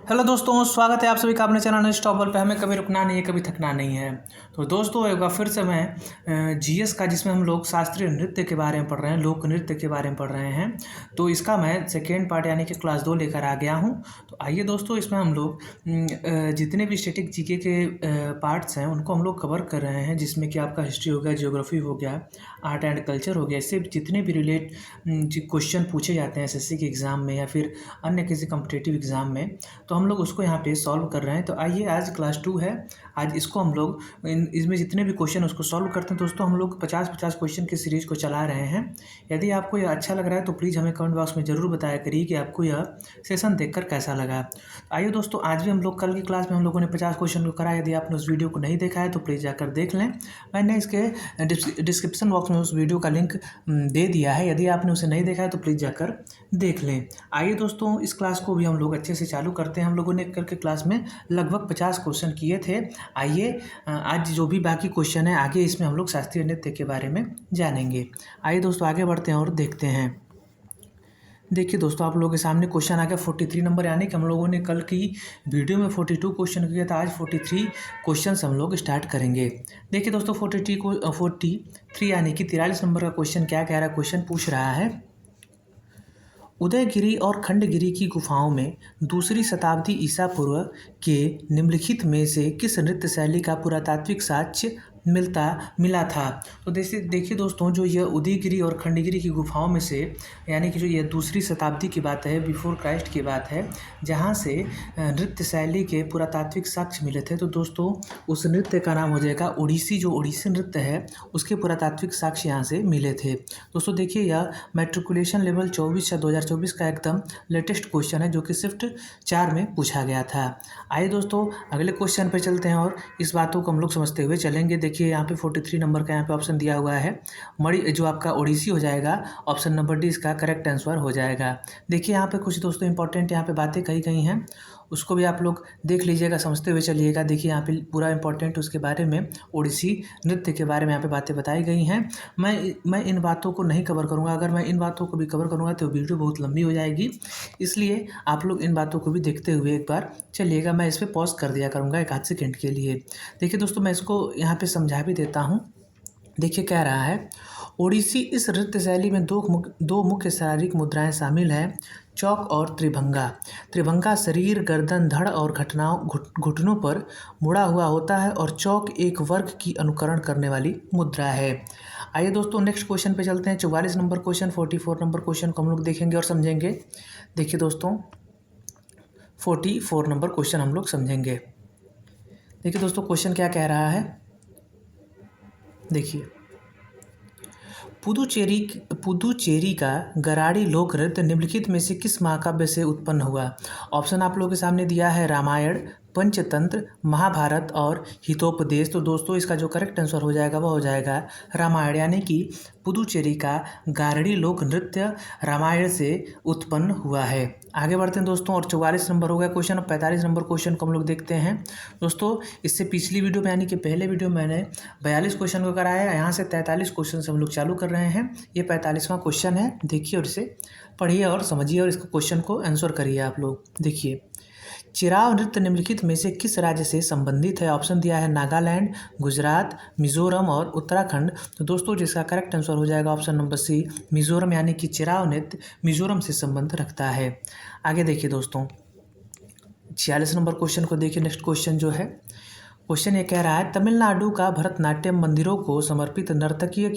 Hello दोस्तों, स्वागत है आप सभी का अपने चैनल स्टॉपर पे। हमें कभी रुकना नहीं है, कभी थकना नहीं है। तो दोस्तों एक बार फिर से मैं जीएस का, जिसमें हम लोग शास्त्रीय नृत्य के बारे में पढ़ रहे हैं, लोक नृत्य के बारे में पढ़ रहे हैं, तो इसका मैं सेकेंड पार्ट यानी कि क्लास 2 लेकर आ गया हूँ। तो आइए दोस्तों, इसमें हम लोग जितने भी स्टैटिक जीके के पार्ट्स हैं उनको हम लोग कवर कर रहे हैं, जिसमें कि आपका हिस्ट्री हो गया, ज्योग्राफी हो गया, आर्ट एंड कल्चर हो गया। इससे जितने भी रिलेट क्वेश्चन पूछे जाते हैं एसएससी के एग्ज़ाम में या फिर अन्य किसी कॉम्पिटिटिव एग्ज़ाम में, तो हम लोग उसको यहाँ पे सॉल्व कर रहे हैं। तो आइए, आज क्लास 2 है, आज इसको हम लोग इसमें जितने भी क्वेश्चन उसको सॉल्व करते हैं। दोस्तों हम लोग 50-50 क्वेश्चन की सीरीज़ को चला रहे हैं। यदि आपको यह अच्छा लग रहा है तो प्लीज़ हमें कमेंट बॉक्स में ज़रूर बताया करिए कि आपको यह सेशन देखकर कैसा लगा। आइए दोस्तों, आज भी हम लोग कल की क्लास में हम लोगों ने 50 क्वेश्चन को करा। यदि आपने उस वीडियो को नहीं देखा है तो प्लीज़ जाकर देख लें। मैंने इसके डिस्क्रिप्शन बॉक्स में उस वीडियो का लिंक दे दिया है। यदि आपने उसे नहीं देखा है तो प्लीज़ जाकर देख लें। आइए दोस्तों, इस क्लास को भी हम लोग अच्छे से चालू करते हैं। हम लोगों ने करके क्लास में लगभग 50 क्वेश्चन किए थे। आइए, आज जो भी बाकी क्वेश्चन है आगे इसमें हम लोग शास्त्रीय नृत्य के बारे में जानेंगे। आइए दोस्तों, आगे बढ़ते हैं और देखते हैं। देखिए दोस्तों, आप लोगों के सामने क्वेश्चन आ गया 43 नंबर, यानी कि हम लोगों ने कल की वीडियो में 42 क्वेश्चन किया था। आज 43 क्वेश्चन हम लोग स्टार्ट करेंगे। देखिए दोस्तों, 43 यानी कि 43 नंबर का क्वेश्चन क्या कह रहा है। क्वेश्चन पूछ रहा है, उदयगिरी और खंडगिरी की गुफाओं में दूसरी शताब्दी ईसा पूर्व के निम्नलिखित में से किस नृत्य शैली का पुरातात्विक साक्ष्य मिला था। तो देखिए दोस्तों, जो यह उदयगिरी और खंडगिरी की गुफाओं में से, यानी कि जो यह दूसरी शताब्दी की बात है, बिफोर क्राइस्ट की बात है, जहाँ से नृत्य शैली के पुरातात्विक साक्ष्य मिले थे। तो दोस्तों उस नृत्य का नाम हो जाएगा ओडिसी। जो ओडिसी नृत्य है उसके पुरातात्विक साक्ष्य यहाँ से मिले थे। दोस्तों देखिए, यह मैट्रिकुलेशन लेवल 24 या 2024 का एकदम लेटेस्ट क्वेश्चन है, जो कि शिफ्ट 4 में पूछा गया था। आइए दोस्तों, अगले क्वेश्चन पर चलते हैं और इस बातों को हम लोग समझते हुए चलेंगे। देखिए यहाँ पे 43 नंबर का यहाँ पे ऑप्शन दिया हुआ है मणि, जो आपका ओडिसी हो जाएगा। ऑप्शन नंबर डी इसका करेक्ट आंसर हो जाएगा। देखिए यहाँ पे कुछ दोस्तों इंपॉर्टेंट यहाँ पे बातें कही गई हैं, उसको भी आप लोग देख लीजिएगा, समझते हुए चलिएगा। देखिए यहाँ पे पूरा इंपॉर्टेंट उसके बारे में, ओडिसी नृत्य के बारे में यहाँ पे बातें बताई गई हैं। मैं इन बातों को नहीं कवर करूँगा। अगर मैं इन बातों को भी कवर करूँगा तो वीडियो बहुत लंबी हो जाएगी, इसलिए आप लोग इन बातों को भी देखते हुए एक बार चलिएगा। मैं इस पर पॉज कर दिया करूँगा 1 आध सेकेंड के लिए। देखिए दोस्तों, मैं इसको यहाँ पे समझा भी देता हूँ। देखिए कह रहा है, ओडिसी इस नृत्य शैली में दो मुख्य शारीरिक मुद्राएं शामिल हैं, चौक और त्रिभंगा। त्रिभंगा शरीर, गर्दन, धड़ और घुटनों पर मुड़ा हुआ होता है और चौक एक वर्ग की अनुकरण करने वाली मुद्रा है। आइए दोस्तों, नेक्स्ट क्वेश्चन पे चलते हैं। 44 नंबर क्वेश्चन, 44 नंबर क्वेश्चन को हम लोग देखेंगे और समझेंगे। देखिए दोस्तों, 44 नंबर क्वेश्चन हम लोग समझेंगे। देखिए दोस्तों, क्वेश्चन क्या कह रहा है। देखिए, पुदुचेरी का गराड़ी लोक नृत्य निम्नलिखित में से किस महाकाव्य से उत्पन्न हुआ। ऑप्शन आप लोगों के सामने दिया है, रामायण, पंचतंत्र, महाभारत और हितोपदेश। तो दोस्तों इसका जो करेक्ट आंसर हो जाएगा वह हो जाएगा रामायण, यानी कि पुदुचेरी का गारड़ी लोक नृत्य रामायण से उत्पन्न हुआ है। आगे बढ़ते हैं दोस्तों, और 44 नंबर हो गया क्वेश्चन। 45 नंबर क्वेश्चन को हम लोग देखते हैं। दोस्तों इससे पिछली वीडियो में, यानी कि पहले वीडियो में मैंने 42 क्वेश्चन को कराया, यहाँ से 43 क्वेश्चन से हम लोग चालू कर रहे हैं। ये 45वां क्वेश्चन है। देखिए और इसे पढ़िए और समझिए और इसको क्वेश्चन को आंसर करिए आप लोग। देखिए, चिराव नृत्य निम्नलिखित में से किस राज्य से संबंधित है। ऑप्शन दिया है, नागालैंड, गुजरात, मिजोरम और उत्तराखंड। तो दोस्तों जिसका करेक्ट आंसर हो जाएगा ऑप्शन नंबर सी, मिजोरम, यानी कि चिराव नृत्य मिजोरम से संबंध रखता है। आगे देखिए दोस्तों, 46 नंबर क्वेश्चन को देखिए। नेक्स्ट क्वेश्चन जो है, क्वेश्चन ये कह रहा है, तमिलनाडु का भरतनाट्यम मंदिरों को समर्पित नर्तकियों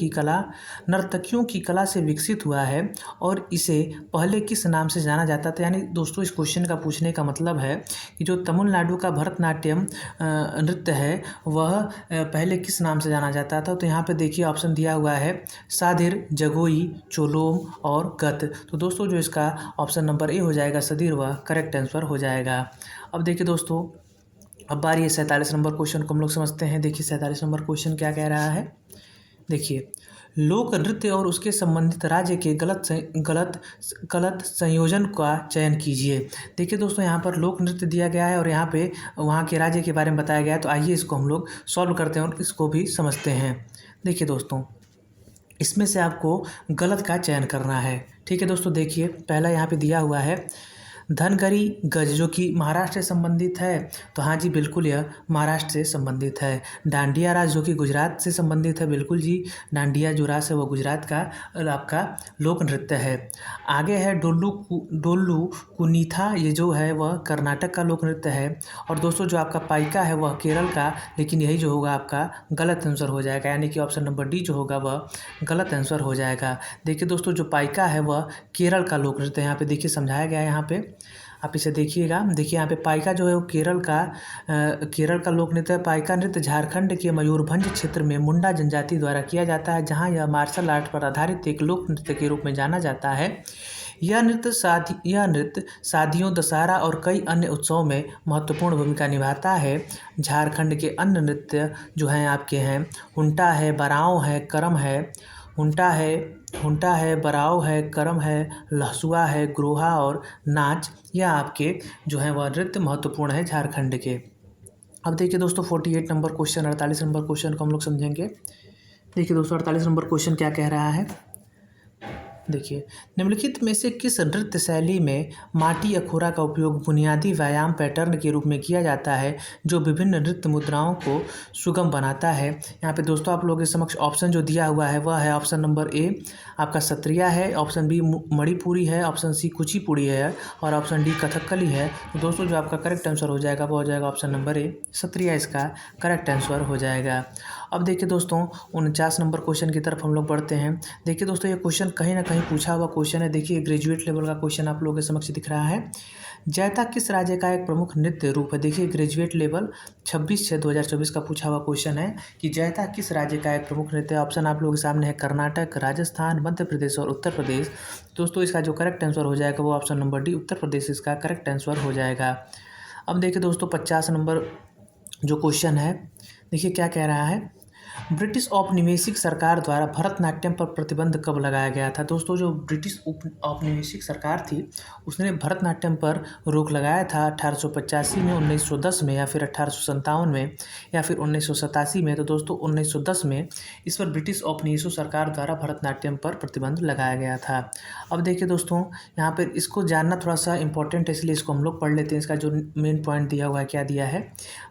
की कला से विकसित हुआ है और इसे पहले किस नाम से जाना जाता था। यानी दोस्तों इस क्वेश्चन का पूछने का मतलब है कि जो तमिलनाडु का भरतनाट्यम नृत्य है वह पहले किस नाम से जाना जाता था। तो यहाँ पे देखिए ऑप्शन दिया हुआ है, सादिर, जगोई, चोलोम और गत। तो दोस्तों जो इसका ऑप्शन नंबर ए हो जाएगा, सदीर, वह करेक्ट आंसर हो जाएगा। अब देखिए दोस्तों, अब बारी है 47 नंबर क्वेश्चन को हम लोग समझते हैं। देखिए 47 नंबर क्वेश्चन क्या कह रहा है। देखिए, लोक नृत्य और उसके संबंधित राज्य के गलत संयोजन का चयन कीजिए। देखिए दोस्तों, यहाँ पर लोक नृत्य दिया गया है और यहाँ पे वहाँ के राज्य के बारे में बताया गया है। तो आइए इसको हम लोग सॉल्व करते हैं और इसको भी समझते हैं। देखिए दोस्तों, इसमें से आपको गलत का चयन करना है। ठीक है दोस्तों, देखिए पहला यहाँ पे दिया हुआ है, धनगरी गज जो कि महाराष्ट्र से संबंधित है, तो हाँ जी बिल्कुल यह महाराष्ट्र से संबंधित है। डांडिया रास जो कि गुजरात से संबंधित है, बिल्कुल जी डांडिया जो रास है वो गुजरात का आपका लोक नृत्य है। आगे है डोल्लू कुनीथा, ये जो है वह कर्नाटक का लोक नृत्य है। और दोस्तों जो आपका पाइका है वह केरल का, लेकिन यही जो होगा आपका गलत आंसर हो जाएगा, यानी कि ऑप्शन नंबर डी जो होगा वह गलत आंसर हो जाएगा। देखिए दोस्तों जो पाइका है वह केरल का लोक नृत्य है। यहाँ पे देखिए समझाया गया है, यहाँ पे आप इसे देखिएगा। देखिए यहाँ पे पाइका जो है वो केरल का लोक नृत्य है। पाइका नृत्य झारखंड के मयूरभंज क्षेत्र में मुंडा जनजाति द्वारा किया जाता है, जहाँ यह मार्शल आर्ट पर आधारित एक लोक नृत्य के रूप में जाना जाता है। यह नृत्य शादियों, दशहरा और कई अन्य उत्सवों में महत्वपूर्ण भूमिका निभाता है। झारखंड के अन्य नृत्य जो हैं आपके हैं हुंटा है, बराव है, करम है। हुंटा है, बराव है, करम है, लहसुआ है, ग्रोहा और नाच, यह आपके जो हैं वह नृत्य महत्वपूर्ण है झारखंड के। अब देखिए दोस्तों 48 नंबर क्वेश्चन, 48 नंबर क्वेश्चन को हम लोग समझेंगे। देखिए दोस्तों 48 नंबर क्वेश्चन क्या कह रहा है, देखिए निम्नलिखित में से किस नृत्य शैली में माटी अखोरा का उपयोग बुनियादी व्यायाम पैटर्न के रूप में किया जाता है जो विभिन्न नृत्य मुद्राओं को सुगम बनाता है। यहाँ पे दोस्तों आप लोगों के समक्ष ऑप्शन जो दिया हुआ है वह है ऑप्शन नंबर ए आपका सत्रिया है, ऑप्शन बी मणिपुरी है, ऑप्शन सी कुचिपुड़ी है और ऑप्शन डी कथकली है। तो दोस्तों जो आपका करेक्ट आंसर हो जाएगा वो हो जाएगा ऑप्शन नंबर ए सत्रिया, इसका करेक्ट आंसर हो जाएगा। अब देखिए दोस्तों 49 नंबर क्वेश्चन की तरफ हम लोग बढ़ते हैं। देखिए दोस्तों ये क्वेश्चन कहीं ना कहीं पूछा हुआ क्वेश्चन है। देखिए ग्रेजुएट लेवल का क्वेश्चन आप लोगों के समक्ष दिख रहा है। जैता किस राज्य का एक प्रमुख नृत्य रूप है। देखिए ग्रेजुएट लेवल 26/6/2024 का पूछा हुआ क्वेश्चन है कि जैता किस राज्य का एक प्रमुख नृत्य। ऑप्शन आप लोगों के सामने है कर्नाटक, राजस्थान, मध्य प्रदेश और उत्तर प्रदेश। दोस्तों इसका जो करेक्ट आंसर हो जाएगा वो option number D Uttar Pradesh इसका करेक्ट आंसर हो जाएगा। अब देखिए दोस्तों 50 नंबर जो क्वेश्चन है, देखिए क्या कह रहा है, ब्रिटिश औपनिवेशिक सरकार द्वारा भरतनाट्यम पर प्रतिबंध कब लगाया गया था। दोस्तों जो ब्रिटिश औपनिवेशिक सरकार थी उसने भरतनाट्यम पर रोक लगाया था 1885 में, 1910 में या फिर 1857 में या फिर 1987 में। तो दोस्तों 1910 में इस पर ब्रिटिश औपनिवेशिक सरकार द्वारा भरतनाट्यम पर प्रतिबंध लगाया गया था। अब देखिए दोस्तों यहाँ पर इसको जानना थोड़ा सा इंपॉर्टेंट है, इसलिए इसको हम लोग पढ़ लेते हैं। इसका जो मेन पॉइंट दिया हुआ है क्या दिया है,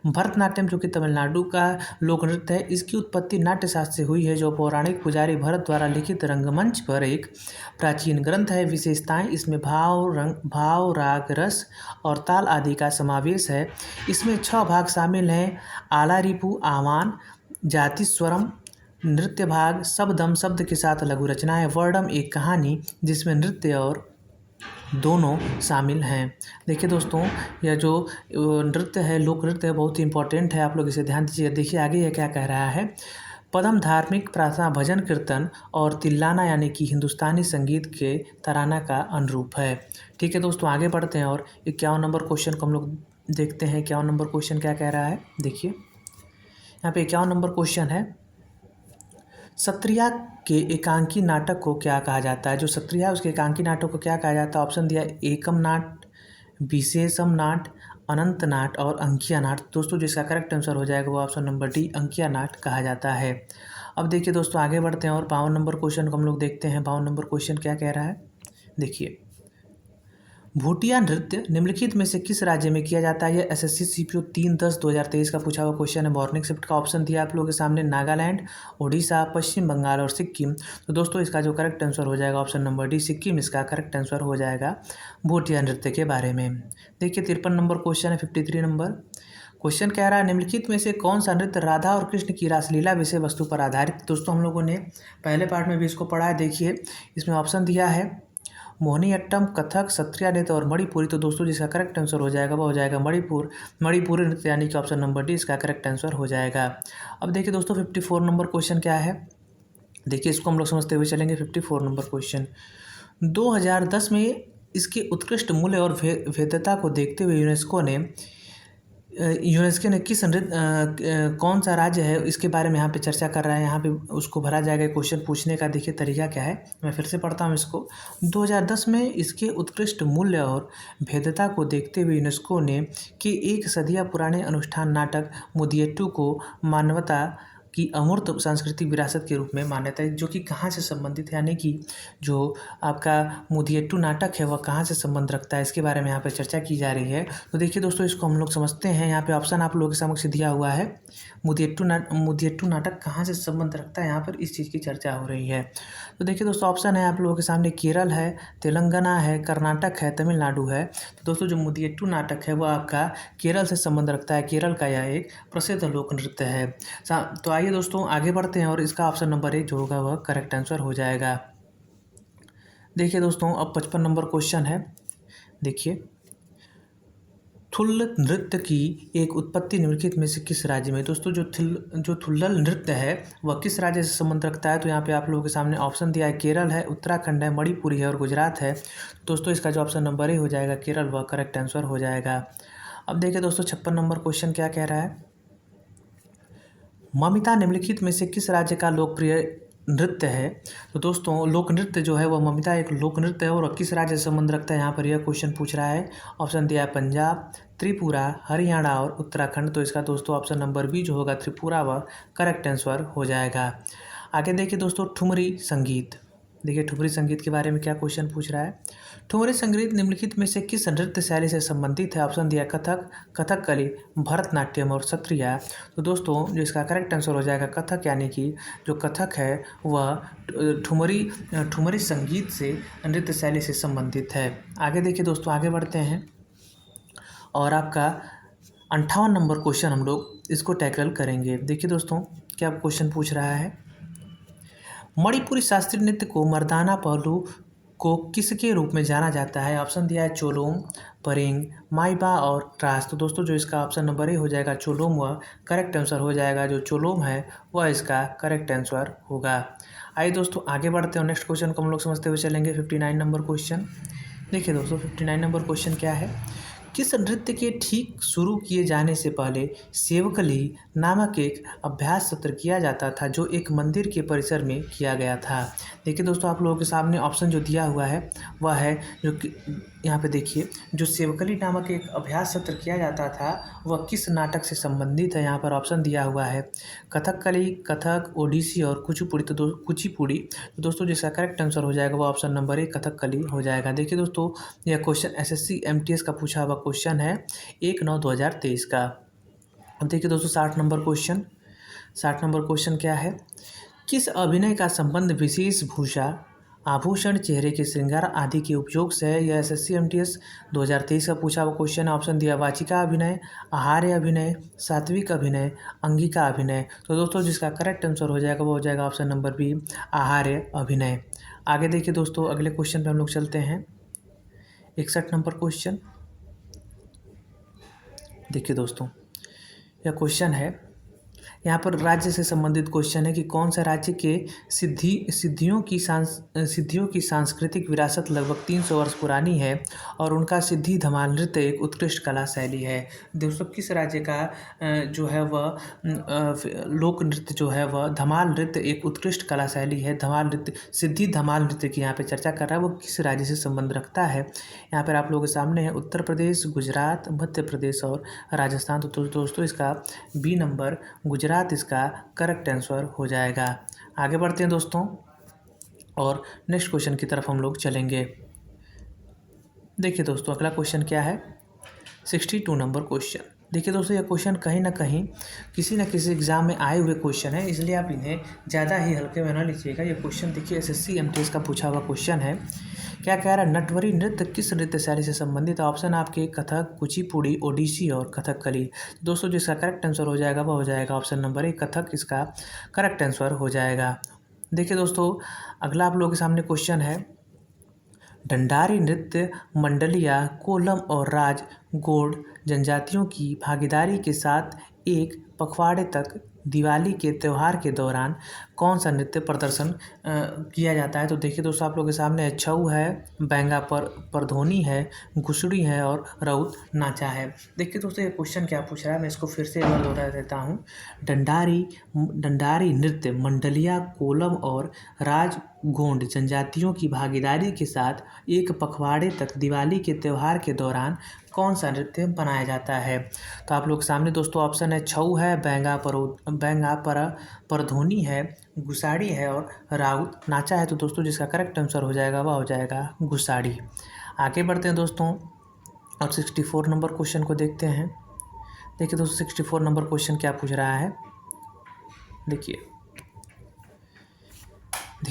भरतनाट्यम जो कि तमिलनाडु का लोक नृत्य है, इसकी उत्पत्ति नाट्य शास्त्र से हुई है जो पौराणिक पुजारी भरत द्वारा लिखित रंगमंच पर एक प्राचीन ग्रंथ है। विशेषताएं इसमें भाव, राग, रस और ताल आदि का समावेश है। इसमें 6 भाग शामिल हैं, आला रिपु, आवान, जाति, स्वरम, नृत्य भाग, शब्दम शब्द के साथ लघु रचनाएं, वर्णम एक कहानी जिसमें नृत्य और दोनों शामिल हैं। देखिए दोस्तों यह जो नृत्य है लोक नृत्य है बहुत ही इंपॉर्टेंट है, आप लोग इसे ध्यान दीजिए। देखिए आगे यह क्या कह रहा है, पदम धार्मिक, प्रार्थना, भजन कीर्तन और तिल्लाना यानी कि हिंदुस्तानी संगीत के तराना का अनुरूप है। ठीक है दोस्तों आगे बढ़ते हैं और 51 नंबर क्वेश्चन को हम लोग देखते हैं। 51 नंबर क्वेश्चन क्या कह रहा है, देखिए यहाँ पे 51 नंबर क्वेश्चन है, सत्रिया के एकांकी नाटक को क्या कहा जाता है। जो सत्रिया है उसके एकांकी नाटक को क्या कहा जाता है। ऑप्शन दिया एकम नाट, विशेषम नाट, अनंत नाट और अंकिया नाट। दोस्तों जिसका करेक्ट आंसर हो जाएगा वो ऑप्शन नंबर डी अंकिया नाट कहा जाता है। अब देखिए दोस्तों आगे बढ़ते हैं और 52 नंबर क्वेश्चन को हम लोग देखते हैं। 52 नंबर क्वेश्चन क्या कह रहा है, देखिए भूटिया नृत्य निम्नलिखित में से किस राज्य में किया जाता है। यह एसएससी सीपीओ 3/10/2023 का पूछा हुआ क्वेश्चन है। मॉर्निंग शिफ्ट का ऑप्शन दिया आप लोगों के सामने नागालैंड, उड़ीसा, पश्चिम बंगाल और सिक्किम। तो दोस्तों इसका जो करेक्ट आंसर हो जाएगा ऑप्शन नंबर डी सिक्किम, इसका करेक्ट आंसर हो जाएगा भूटिया नृत्य के बारे में। देखिए 53 नंबर क्वेश्चन है। 53 नंबर क्वेश्चन कह रहा है निम्नलिखित में से कौन सा नृत्य राधा और कृष्ण की रासलीला विषय वस्तु पर आधारित। दोस्तों हम लोगों ने पहले पार्ट में भी इसको पढ़ा है। देखिए इसमें ऑप्शन दिया है मोहिनीअट्टम, कथक, सत्रिया नृत्य और मणिपुरी। तो दोस्तों जिसका करेक्ट आंसर हो जाएगा वो हो जाएगा मणिपुरी नृत्य यानी कि ऑप्शन नंबर डी इसका करेक्ट आंसर हो जाएगा। अब देखिए दोस्तों 54 नंबर क्वेश्चन क्या है, देखिए इसको हम लोग समझते हुए चलेंगे। 54 नंबर क्वेश्चन 2010 में इसके उत्कृष्ट मूल्य और भेद्यता को देखते हुए यूनेस्को ने किस कौन सा राज्य है इसके बारे में यहाँ पे चर्चा कर रहा है। यहाँ पे उसको भरा जाएगा। क्वेश्चन पूछने का देखिए तरीका क्या है, मैं फिर से पढ़ता हूँ इसको। 2010 में इसके उत्कृष्ट मूल्य और भेद्यता को देखते हुए यूनेस्को ने कि एक सदिया पुराने अनुष्ठान नाटक मुदियट्टू को की अमूर्त सांस्कृतिक विरासत के रूप में मान्यता है, जो कि कहाँ से संबंधित है, यानी कि जो आपका मुदियट्टू नाटक है वह कहाँ से संबंध रखता है, इसके बारे में यहाँ पर चर्चा की जा रही है। तो देखिए दोस्तों, इसको हम लोग समझते हैं। यहाँ पे ऑप्शन आप लोगों के समक्ष दिया हुआ है। मुदियट्टू नाटक कहाँ से संबंध रखता है, यहाँ पर इस चीज़ की चर्चा हो रही है। तो देखिए दोस्तों, ऑप्शन है आप लोगों के सामने, केरल है, तेलंगाना है, कर्नाटक है, तमिलनाडु है। तो दोस्तों, जो मुदियट्टू नाटक है वह आपका केरल से संबंध रखता है। केरल का यह एक प्रसिद्ध लोक नृत्य है। तो आइए दोस्तों आगे बढ़ते हैं और इसका ऑप्शन नंबर 1 जो होगा वह करेक्ट आंसर हो जाएगा। देखिए दोस्तों, अब 55 नंबर क्वेश्चन है। देखिए, थुल्ल नृत्य की एक उत्पत्ति निम्नलिखित में से किस राज्य में। दोस्तों, जो थुल्लल नृत्य है वह किस राज्य से संबंध रखता है, तो यहाँ पे आप लोगों के सामने ऑप्शन दिया है। केरल है, उत्तराखंड है, मणिपुर है और गुजरात है। दोस्तों, इसका जो ऑप्शन नंबर 1 हो जाएगा केरल, वह करेक्ट आंसर हो जाएगा। अब देखिए दोस्तों, 56 नंबर क्वेश्चन क्या कह रहा है। ममिता निम्नलिखित में से किस राज्य का लोकप्रिय नृत्य है। तो दोस्तों, लोक नृत्य जो है वह ममिता एक लोक नृत्य है और किस राज्य से संबंध रखता है, यहाँ पर यह क्वेश्चन पूछ रहा है। ऑप्शन दिया है पंजाब, त्रिपुरा, हरियाणा और उत्तराखंड। तो इसका दोस्तों ऑप्शन नंबर बी जो होगा त्रिपुरा, वह करेक्ट आंसर हो जाएगा। आगे देखिए दोस्तों, ठुमरी संगीत। देखिए, ठुमरी संगीत के बारे में क्या क्वेश्चन पूछ रहा है। ठुमरी संगीत निम्नलिखित में से किस नृत्य शैली से संबंधित है। ऑप्शन दिया कथक, कथकली, भरतनाट्यम और सत्रिया। तो दोस्तों, जो इसका करेक्ट आंसर हो जाएगा कथक, यानी कि जो कथक है वह ठुमरी संगीत से नृत्य शैली से संबंधित है। आगे देखिए दोस्तों, आगे बढ़ते हैं और आपका 58 नंबर क्वेश्चन हम लोग इसको टैकल करेंगे। देखिए दोस्तों, क्या क्वेश्चन पूछ रहा है। मणिपुरी शास्त्रीय नृत्य को मर्दाना पहलू को किसके रूप में जाना जाता है। ऑप्शन दिया है चोलोम, परेंग, माइबा और ट्रास। तो दोस्तों, जो इसका ऑप्शन नंबर 1 हो जाएगा चोलोम, वह करेक्ट आंसर हो जाएगा। जो चोलोम है वह इसका करेक्ट आंसर होगा। आइए दोस्तों आगे बढ़ते हैं, नेक्स्ट क्वेश्चन को हम लोग समझते हुए चलेंगे। 59 नंबर क्वेश्चन। देखिए दोस्तों, 59 नंबर क्वेश्चन क्या है। किस नृत्य के ठीक शुरू किए जाने से पहले सेवकली नामक एक अभ्यास सत्र किया जाता था, जो एक मंदिर के परिसर में किया गया था। देखिए दोस्तों, आप लोगों के सामने ऑप्शन जो दिया हुआ है वह है जो कि यहाँ पे देखिए, जो सेवकली नामक एक अभ्यास सत्र किया जाता था वह किस नाटक से संबंधित है। यहाँ पर ऑप्शन दिया हुआ है कथकली, कथक, ओडिसी और कुचिपुड़ी। तो कुचिपुड़ी। तो दोस्तों, जिसका करेक्ट आंसर हो जाएगा वो ऑप्शन नंबर 1 कथकली हो जाएगा। देखिए दोस्तों, यह क्वेश्चन एसएससी एमटीएस का पूछा हुआ क्वेश्चन है 1/9/2023 का। अब देखिए दोस्तों, 60 नंबर क्वेश्चन। 60 नंबर क्वेश्चन क्या है। किस अभिनय का संबंध विशेष भूषा, आभूषण, चेहरे के श्रृंगार आदि के उपयोग से है। यह एसएससी एमटीएस 2023 का पूछा हुआ क्वेश्चन है। ऑप्शन दिया वाचिका अभिनय, आहार्य अभिनय, सात्विक अभिनय, अंगिका अभिनय। तो दोस्तों, जिसका करेक्ट आंसर हो जाएगा वो हो जाएगा ऑप्शन नंबर बी, आहार्य अभिनय। आगे देखिए दोस्तों, अगले क्वेश्चन पे हम लोग चलते हैं। 61 नंबर क्वेश्चन। देखिए दोस्तों, यह क्वेश्चन है, यहाँ पर राज्य से संबंधित क्वेश्चन है कि कौन सा राज्य के सिद्धियों की सांस्कृतिक विरासत लगभग 300 वर्ष पुरानी है और उनका सिद्धि धमाल नृत्य एक उत्कृष्ट कला शैली है। दोस्तों, किस राज्य का जो है वह लोक नृत्य जो है वह धमाल नृत्य एक उत्कृष्ट कला शैली है। धमाल नृत्य, सिद्धि धमाल नृत्य की यहाँ पे चर्चा कर रहा है, वो किस राज्य से संबंध रखता है। यहाँ पर आप लोगों के सामने है उत्तर प्रदेश, गुजरात, मध्य प्रदेश और राजस्थान। तो दोस्तों, इसका बी नंबर गुजरात इसका करेक्ट आंसर हो जाएगा। आगे बढ़ते हैं दोस्तों और नेक्स्ट क्वेश्चन की तरफ हम लोग चलेंगे। देखिए दोस्तों, अगला क्वेश्चन क्या है। 62 नंबर क्वेश्चन। देखिए दोस्तों, यह क्वेश्चन कहीं ना कहीं किसी न किसी एग्जाम में आए हुए क्वेश्चन है, इसलिए आप इन्हें ज़्यादा ही हल्के में न लीजिएगा। ये क्वेश्चन देखिए एसएससी एमटीएस का पूछा हुआ क्वेश्चन है। क्या कह रहा है, नटवरी नृत्य किस नृत्य शैली से संबंधित है। ऑप्शन आपके कथक, कुचिपुड़ी, ओडिसी और कथकली। दोस्तों, जिसका करेक्ट आंसर हो जाएगा वह हो जाएगा ऑप्शन नंबर 1 कथक, इसका करेक्ट आंसर हो जाएगा। देखिए दोस्तों, अगला आप लोगों के सामने क्वेश्चन है। ढंडारी नृत्य मंडलिया, कोलम और राज गोंड जनजातियों की भागीदारी के साथ एक पखवाड़े तक दिवाली के त्यौहार के दौरान कौन सा नृत्य प्रदर्शन किया जाता है। तो देखिए दोस्तों, आप लोगों के सामने छऊ है, बैंगा परधोनी है, घुसड़ी है और राउत नाचा है। देखिए दोस्तों, ये क्वेश्चन क्या पूछ रहा है, मैं इसको फिर से एक बार दोहरा देता हूँ। डंडारी नृत्य मंडलिया, कोलम और राजगोंड जनजातियों की भागीदारी के साथ एक पखवाड़े तक दिवाली के त्यौहार के दौरान कौन सा नृत्य बनाया जाता है? तो आप लोग के सामने दोस्तों ऑप्शन है छऊ है, बैंगा परधोनी है, गुसाड़ी है और राउत नाचा है। तो दोस्तों जिसका करेक्ट आंसर हो जाएगा वह हो जाएगा गुसाड़ी। आगे बढ़ते हैं दोस्तों और 64 नंबर क्वेश्चन को देखते हैं। देखिए दोस्तों 64 नंबर क्वेश्चन क्या पूछ रहा है, देखिए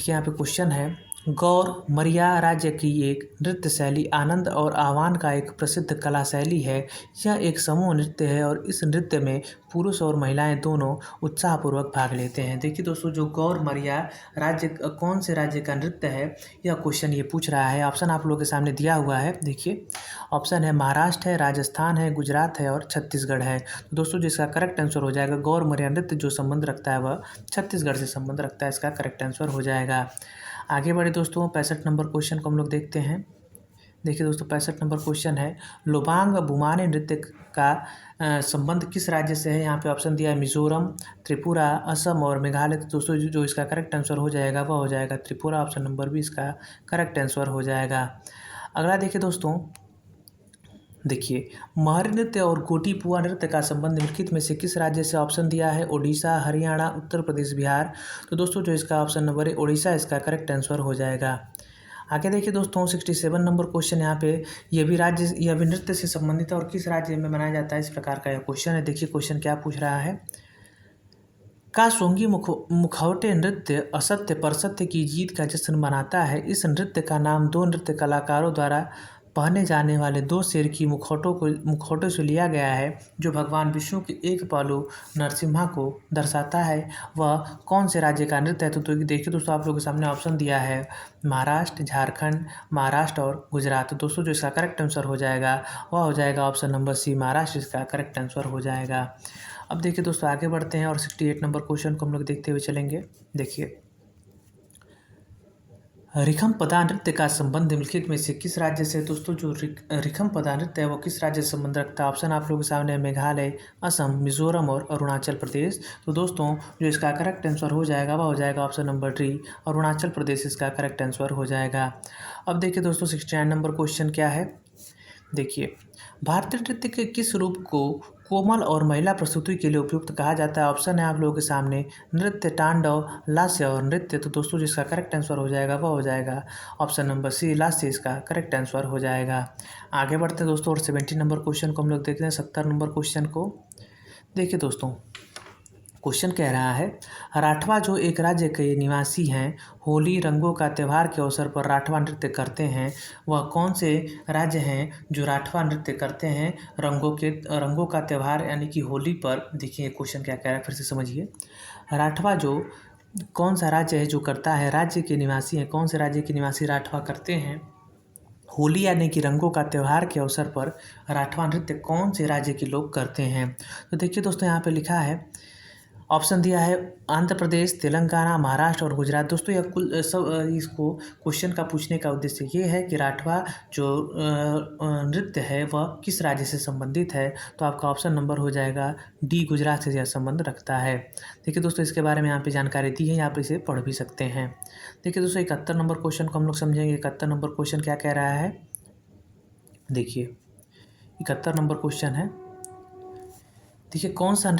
यहाँ पे क्वेश्चन है, गौर मरिया राज्य की एक नृत्य शैली आनंद और आह्वान का एक प्रसिद्ध कला शैली है। यह एक समूह नृत्य है और इस नृत्य में पुरुष और महिलाएं दोनों उत्साहपूर्वक भाग लेते हैं। देखिए दोस्तों जो गौर मरिया राज्य कौन से राज्य का नृत्य है, यह क्वेश्चन ये पूछ रहा है। ऑप्शन आप लोगों के सामने दिया हुआ है, देखिए ऑप्शन है महाराष्ट्र है, राजस्थान है, गुजरात है और छत्तीसगढ़ है। तो दोस्तों जिसका करेक्ट आंसर हो जाएगा गौर मरिया नृत्य जो संबंध रखता है वह छत्तीसगढ़ से संबंध रखता है, इसका करेक्ट आंसर हो जाएगा। आगे बढ़े दोस्तों 65 नंबर क्वेश्चन को हम लोग देखते हैं। देखिए दोस्तों 65 नंबर क्वेश्चन है, लोबांग बुमाने नृत्य का संबंध किस राज्य से है? यहाँ पे ऑप्शन दिया है मिजोरम, त्रिपुरा, असम और मेघालय। तो दोस्तों जो इसका करेक्ट आंसर हो जाएगा वह हो जाएगा त्रिपुरा। ऑप्शन नंबर बी इसका करेक्ट आंसर हो जाएगा। अगला देखिए दोस्तों, देखिए महरी नृत्य और गोटीपुआ नृत्य का संबंध निम्नलिखित में से किस राज्य से? ऑप्शन दिया है ओडिशा, हरियाणा, उत्तर प्रदेश, बिहार। तो दोस्तों जो इसका ऑप्शन नंबर है ओडिशा, इसका करेक्ट आंसर हो जाएगा। आगे देखिए दोस्तों 67 नंबर क्वेश्चन, यहाँ पे यह भी नृत्य से संबंधित है और किस राज्य में मनाया जाता है, इस प्रकार का यह क्वेश्चन है। देखिए क्वेश्चन क्या पूछ रहा है, का सोंगी मुखौटे नृत्य असत्य पर सत्य की जीत का जश्न मनाता है। इस नृत्य का नाम दो नृत्य कलाकारों द्वारा पहने जाने वाले दो शेर की मुखौटों से लिया गया है जो भगवान विष्णु के एक पहलू नरसिम्हा को दर्शाता है। वह कौन से राज्य का नृत्य है? तो देखिए दोस्तों आप लोगों के सामने ऑप्शन दिया है महाराष्ट्र, झारखंड, महाराष्ट्र और गुजरात। तो दोस्तों जो इसका करेक्ट आंसर हो जाएगा वह हो जाएगा ऑप्शन नंबर सी, महाराष्ट्र, इसका करेक्ट आंसर हो जाएगा। अब देखिए दोस्तों आगे बढ़ते हैं और 68 नंबर क्वेश्चन को हम लोग देखते हुए चलेंगे। देखिए रिखमपदा नृत्य का संबंध निम्नलिखित में से किस राज्य से? दोस्तों जो रिखमपदा नृत्य है वो किस राज्य से संबंध रखता है? ऑप्शन आप लोगों के सामने मेघालय, असम, मिजोरम और अरुणाचल प्रदेश। तो दोस्तों जो इसका करेक्ट आंसर हो जाएगा वह हो जाएगा option number D, Arunachal Pradesh, इसका करेक्ट आंसर हो जाएगा। अब देखिए दोस्तों 69 नंबर क्वेश्चन क्या है, देखिए भारतीय नृत्य के किस रूप को कोमल और महिला प्रस्तुति के लिए उपयुक्त कहा जाता है? ऑप्शन है आप लोगों के सामने नृत्य, तांडव, लास्य और नृत्य। तो दोस्तों जिसका करेक्ट आंसर हो जाएगा वह हो जाएगा ऑप्शन नंबर सी, लास्य, इसका करेक्ट आंसर हो जाएगा। आगे बढ़ते हैं दोस्तों और 70 नंबर क्वेश्चन को हम लोग देखते हैं। 70 नंबर क्वेश्चन को देखिए दोस्तों, क्वेश्चन कह रहा है राठवा जो एक राज्य के निवासी हैं होली रंगों का त्यौहार के अवसर पर राठवा नृत्य करते हैं, वह कौन से राज्य हैं जो राठवा नृत्य करते हैं रंगों का त्यौहार यानी कि होली पर? देखिए क्वेश्चन क्या कह रहा है, फिर से समझिए। राठवा जो कौन सा राज्य है जो करता है, राज्य के निवासी हैं, कौन से राज्य के निवासी राठवा करते हैं होली यानी कि रंगों का त्यौहार के अवसर पर राठवा नृत्य कौन से राज्य के लोग करते हैं? तो देखिए दोस्तों यहाँ पे लिखा है, ऑप्शन दिया है आंध्र प्रदेश, तेलंगाना, महाराष्ट्र और गुजरात। दोस्तों यह कुल सब इसको क्वेश्चन का पूछने का उद्देश्य ये है कि राठवा जो नृत्य है वह किस राज्य से संबंधित है। तो आपका ऑप्शन नंबर हो जाएगा डी, गुजरात से यह संबंध रखता है। देखिए दोस्तों इसके बारे में यहाँ पे जानकारी दी है, आप इसे पढ़ भी सकते हैं। देखिए दोस्तों 71 नंबर क्वेश्चन को हम लोग समझेंगे। 71 नंबर क्वेश्चन क्या कह रहा है, देखिए 71 नंबर क्वेश्चन है, देखिए कौन सा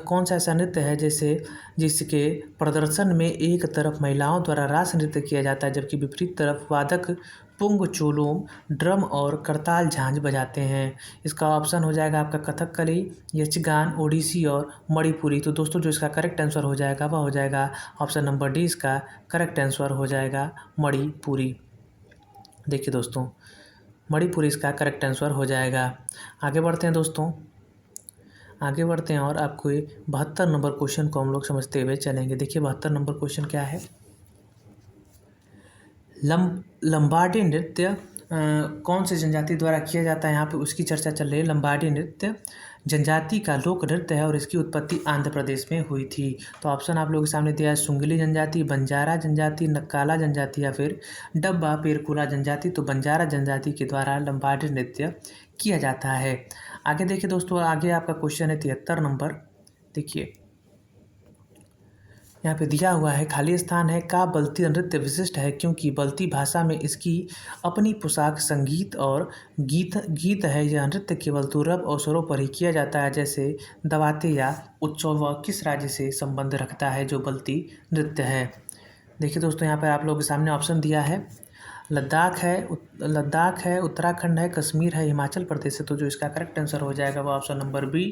कौन सा ऐसा नृत्य है जिसके प्रदर्शन में एक तरफ महिलाओं द्वारा रास नृत्य किया जाता है जबकि विपरीत तरफ वादक पुंग चोलोम, ड्रम और करताल झांझ बजाते हैं। इसका ऑप्शन हो जाएगा आपका कथकली, यक्षगान, ओडिसी और मणिपुरी। तो दोस्तों जो इसका करेक्ट आंसर हो जाएगा वह हो जाएगा ऑप्शन नंबर डी, इसका करेक्ट आंसर हो जाएगा मणिपुरी। देखिए दोस्तों मणिपुरी इसका करेक्ट आंसर हो जाएगा। आगे बढ़ते हैं दोस्तों, आगे बढ़ते हैं और आपको 72 नंबर क्वेश्चन को हम लोग समझते हुए चलेंगे। देखिए 72 नंबर क्वेश्चन क्या है, लंबाडी नृत्य कौन से जनजाति द्वारा किया जाता है, यहाँ पे उसकी चर्चा चल रही है। लंबाडी नृत्य जनजाति का लोक नृत्य है और इसकी उत्पत्ति आंध्र प्रदेश में हुई थी। तो ऑप्शन आप लोगों के सामने दिया है सुंगली जनजाति, बंजारा जनजाति, नक्काला जनजाति या फिर डब्बा पेरकुला जनजाति। तो बंजारा जनजाति के द्वारा लंबाडी नृत्य किया जाता है। आगे देखिए दोस्तों, आगे आपका क्वेश्चन है 73 नंबर। देखिए यहाँ पे दिया हुआ है खाली स्थान है। का बल्ती नृत्य विशिष्ट है क्योंकि बल्ती भाषा में इसकी अपनी पोशाक, संगीत और गीत है। यह नृत्य केवल दुर्लभ अवसरों पर ही किया जाता है, जैसे दवाते या उत्सव। वह किस राज्य से संबंध रखता है जो बल्ती नृत्य है? देखिए दोस्तों, यहाँ पर आप लोगों के सामने ऑप्शन दिया है। लद्दाख है, उत्तराखंड है, कश्मीर है, हिमाचल प्रदेश है। तो जो इसका करेक्ट आंसर हो जाएगा वो ऑप्शन नंबर बी,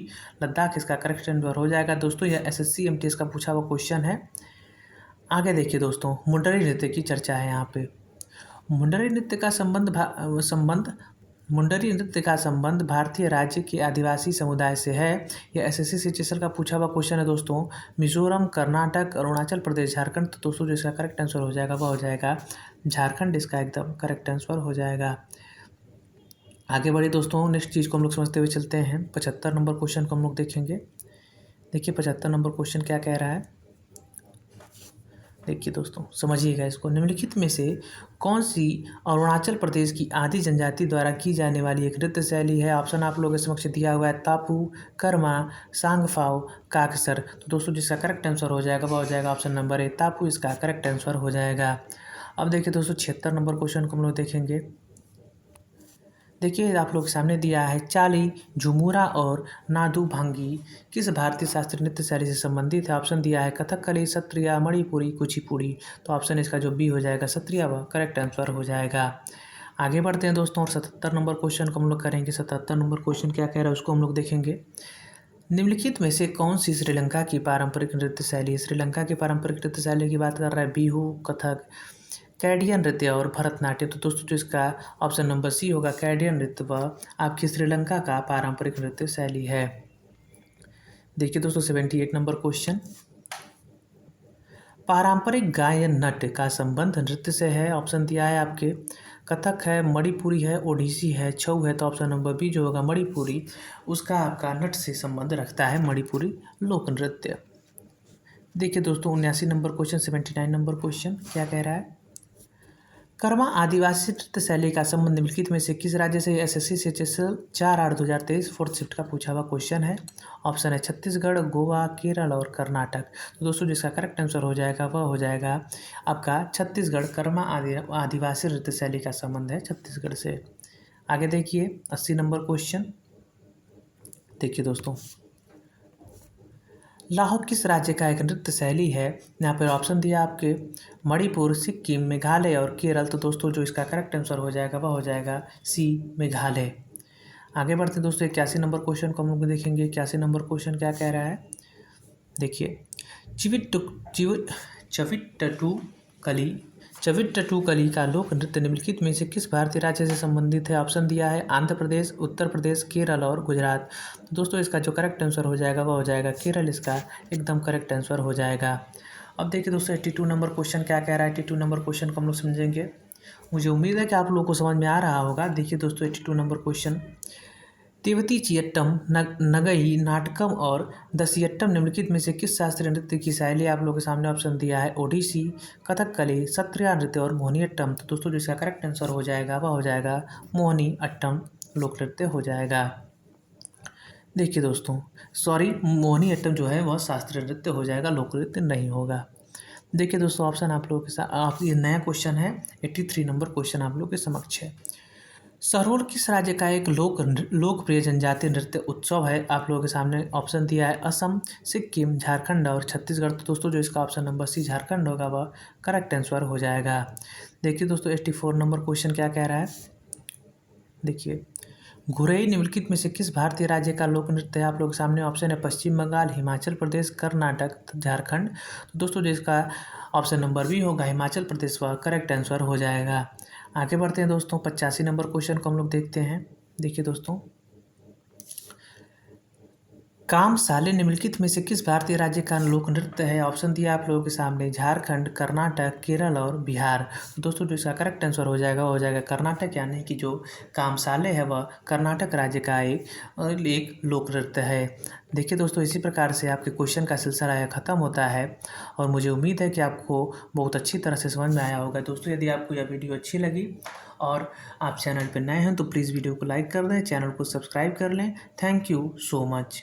लद्दाख इसका करेक्ट आंसर हो जाएगा। दोस्तों यह एसएससी एमटीएस का पूछा हुआ क्वेश्चन है। आगे देखिए दोस्तों, मुंडरी नृत्य की चर्चा है यहाँ पे। मुंडरी नृत्य का मुंडरी नृत्य का संबंध भारतीय राज्य के आदिवासी समुदाय से है। यह एसएससी सीजीएल का पूछा हुआ क्वेश्चन है दोस्तों। मिजोरम, कर्नाटक, अरुणाचल प्रदेश, झारखंड। तो दोस्तों जो इसका करेक्ट आंसर हो जाएगा वह हो जाएगा झारखंड, इसका एकदम करेक्ट आंसर हो जाएगा। आगे बढ़े दोस्तों, नेक्स्ट चीज़ को हम लोग समझते हुए चलते हैं। 75 नंबर क्वेश्चन को हम लोग देखेंगे। देखिए 75 नंबर क्वेश्चन क्या कह रहा है, देखिए दोस्तों समझिएगा इसको। निम्नलिखित में से कौन सी अरुणाचल प्रदेश की आदि जनजाति द्वारा की जाने वाली एक नृत्य शैली है? ऑप्शन आप लोगों के समक्ष दिया हुआ है। तापू, कर्मा, सांगफाओ, काकसर। तो दोस्तों जिसका करेक्ट आंसर हो जाएगा वह हो जाएगा ऑप्शन नंबर ए, तापू इसका करेक्ट आंसर हो जाएगा। अब देखिए दोस्तों 76 नंबर क्वेश्चन को हम लोग देखेंगे। देखिए आप लोग के सामने दिया है, चाली, झुमुरा और नादू भांगी किस भारतीय शास्त्रीय नृत्य शैली से संबंधित है? ऑप्शन दिया है कथकली, सत्रिया, मणिपुरी, कुचिपुड़ी। तो ऑप्शन इसका जो बी हो जाएगा सत्रिया वह करेक्ट आंसर हो जाएगा। आगे बढ़ते हैं दोस्तों और 77 नंबर क्वेश्चन को हम लोग करेंगे। 77 नंबर क्वेश्चन क्या कह रहा है उसको हम लोग देखेंगे। निम्नलिखित में से कौन सी श्रीलंका की पारंपरिक नृत्य शैली है? श्रीलंका की पारंपरिक नृत्य शैली की बात कर रहा है बिहू, कथक, कैडियन नृत्य और भरतनाट्यम। तो दोस्तों जो इसका ऑप्शन नंबर सी होगा कैडियन नृत्य वह आपकी श्रीलंका का पारंपरिक नृत्य शैली है। देखिए दोस्तों 78 नंबर क्वेश्चन, पारंपरिक गायन नट का संबंध नृत्य से है। ऑप्शन दिया है आपके कथक है, मणिपुरी है, ओडिसी है, छऊ है। तो ऑप्शन नंबर बी जो होगा मणिपुरी उसका आपका नट से संबंध रखता है, मणिपुरी लोक नृत्य। देखिए दोस्तों 79 नंबर क्वेश्चन, 79 नंबर क्वेश्चन क्या कह रहा है, कर्मा आदिवासी नृत्य शैली का संबंध निम्नलिखित में से किस राज्य से? एसएससी सीजीएल 4/8/2023 फोर्थ शिफ्ट का पूछा हुआ क्वेश्चन है। ऑप्शन है छत्तीसगढ़, गोवा, केरल और कर्नाटक। तो दोस्तों जिसका करेक्ट आंसर हो जाएगा वह हो जाएगा आपका छत्तीसगढ़। कर्मा आदिवासी नृत्य शैली का संबंध है छत्तीसगढ़ से। आगे देखिए 80 नंबर क्वेश्चन। देखिए दोस्तों, लाहो किस राज्य का एक नृत्य शैली है? यहाँ पर ऑप्शन दिया आपके मणिपुर, सिक्किम, मेघालय और केरल। तो दोस्तों जो इसका करेक्ट आंसर हो जाएगा वह हो जाएगा सी, मेघालय। आगे बढ़ते दोस्तों 81 नंबर क्वेश्चन को हम लोग देखेंगे। 81 नंबर क्वेश्चन क्या कह रहा है, देखिए चविट्टू कली का लोक नृत्य निम्नलिखित में से किस भारतीय राज्य से संबंधित है? ऑप्शन दिया है आंध्र प्रदेश, उत्तर प्रदेश, केरल और गुजरात। तो दोस्तों इसका जो करेक्ट आंसर हो जाएगा वह हो जाएगा केरल, इसका एकदम करेक्ट आंसर हो जाएगा। अब देखिए दोस्तों 82 नंबर क्वेश्चन क्या कह रहा है। 82 नंबर क्वेश्चन को हम लोग समझेंगे। मुझे उम्मीद है कि आप लोगों को समझ में आ रहा होगा। देखिए दोस्तों 82 नंबर क्वेश्चन, तेवती चियट्टम, नगई, नाटकम और दसियट्टम निम्नलिखित में से किस शास्त्रीय नृत्य की शैली? आप लोगों के सामने ऑप्शन दिया है ओडिसी, कथकली, सत्रिया नृत्य और मोहिनीअट्टम। तो दोस्तों जिसका करेक्ट आंसर हो जाएगा वह हो जाएगा मोहिनीअट्टम लोक नृत्य हो जाएगा। देखिए दोस्तों मोहिनीअट्टम जो है वह शास्त्रीय नृत्य हो जाएगा, लोक नृत्य नहीं होगा। देखिए दोस्तों ऑप्शन आप लोगों के साथ आप ये नया क्वेश्चन है। 83 नंबर क्वेश्चन आप लोगों के समक्ष है। सरोल किस राज्य का एक लोकप्रिय जनजातीय नृत्य उत्सव है? आप लोगों के सामने ऑप्शन दिया है असम, सिक्किम, झारखंड और छत्तीसगढ़। तो दोस्तों जो इसका ऑप्शन नंबर सी झारखंड होगा वह करेक्ट आंसर हो जाएगा। देखिए दोस्तों 84 नंबर क्वेश्चन क्या कह रहा है, देखिए घुरई निम्नलिखित में से किस भारतीय राज्य का लोक नृत्य है? आप लोगों के सामने ऑप्शन है पश्चिम बंगाल, हिमाचल प्रदेश, कर्नाटक, झारखंड। तो दोस्तों जो इसका ऑप्शन नंबर बी होगा हिमाचल प्रदेश वह करेक्ट आंसर हो जाएगा। आगे बढ़ते हैं दोस्तों 85 नंबर क्वेश्चन को हम लोग देखते हैं। देखिए दोस्तों, कामसाले निम्नलिखित में से किस भारतीय राज्य का लोक नृत्य है? ऑप्शन दिया आप लोगों के सामने झारखंड, कर्नाटक, केरल और बिहार। तो दोस्तों जो इसका करेक्ट आंसर हो जाएगा वो हो जाएगा कर्नाटक, यानी कि जो कामसाले है वह कर्नाटक राज्य का एक लोक नृत्य है। देखिए दोस्तों इसी प्रकार से आपके क्वेश्चन का सिलसिला यह ख़त्म होता है और मुझे उम्मीद है कि आपको बहुत अच्छी तरह से समझ में आया होगा। दोस्तों यदि आपको यह वीडियो अच्छी लगी और आप चैनल पर नए हैं तो प्लीज़ वीडियो को लाइक कर दें, चैनल को सब्सक्राइब कर लें। Thank you so much.